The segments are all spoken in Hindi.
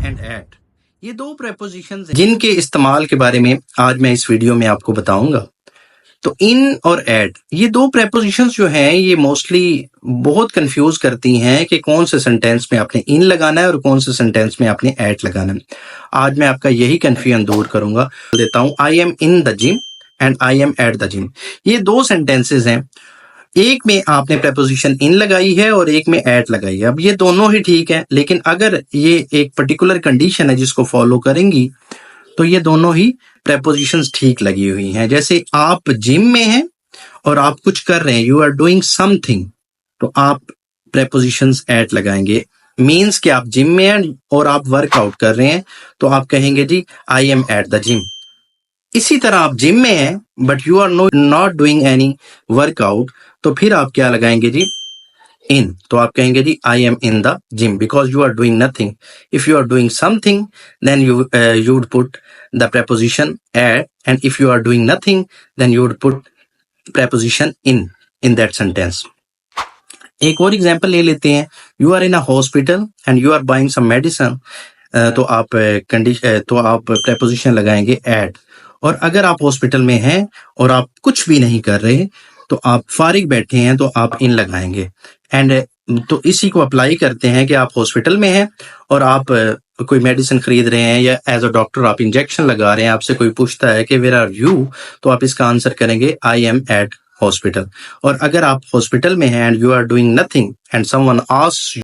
एंड एट, ये दो प्रेपोजिशंस हैं जिनके इस्तेमाल के बारे में आज मैं इस वीडियो में आपको बताऊंगा। तो इन और एट, ये दो प्रेपोजिशंस जो हैं ये मोस्टली बहुत कंफ्यूज करती हैं कि कौन से सेंटेंस में आपने इन लगाना है और कौन से सेंटेंस में आपने एट लगाना है। आज मैं आपका यही कंफ्यूजन दूर करूंगा। देता हूं, आई am in the gym and I am at the gym. ये दो सेंटेंसेस हैं, एक में आपने प्रेपोजिशन इन लगाई है और एक में एट लगाई है। अब ये दोनों ही ठीक है, लेकिन अगर ये एक पर्टिकुलर कंडीशन है जिसको फॉलो करेंगी तो ये दोनों ही प्रेपोजिशंस ठीक लगी हुई हैं। जैसे आप जिम में हैं और आप कुछ कर रहे हैं, यू आर डूइंग समथिंग, तो आप प्रेपोजिशंस एट लगाएंगे। मीन्स कि आप जिम में हैं और आप वर्कआउट कर रहे हैं, तो आप कहेंगे जी I am at the gym. इसी तरह आप जिम में हैं but you are not doing any workout, तो फिर आप क्या लगाएंगे जी, इन, तो आप कहेंगे जी I am in the gym because you are doing nothing. If you are doing something then you would put the preposition at, and if you are doing nothing then you would put preposition in that sentence. एक और एग्जांपल ले लेते हैं, you are in a hospital and you are buying some medicine, तो आप preposition लगाएंगे at। और अगर आप हॉस्पिटल में हैं और आप कुछ भी नहीं कर रहे तो आप फारिग बैठे हैं तो आप इन लगाएंगे। एंड तो इसी को अप्लाई करते हैं कि आप हॉस्पिटल में हैं और आप कोई मेडिसिन खरीद रहे हैं या एज अ डॉक्टर आप इंजेक्शन लगा रहे हैं, आपसे कोई पूछता है कि वेयर आर यू, तो आप इसका आंसर करेंगे आई एम एट हॉस्पिटल। और अगर आप हॉस्पिटल में हैं and you are doing nothing and someone asks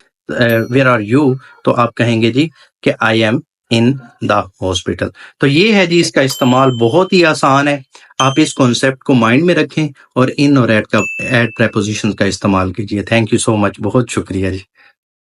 where are you, तो आप कहेंगे जी कि I am in the hospital. तो ये है जी, इसका इस्तेमाल बहुत ही आसान है। आप इस कॉन्सेप्ट को माइंड में रखें और इन और एट प्रेपोजिशन का इस्तेमाल कीजिए। थैंक यू सो मच, बहुत शुक्रिया जी।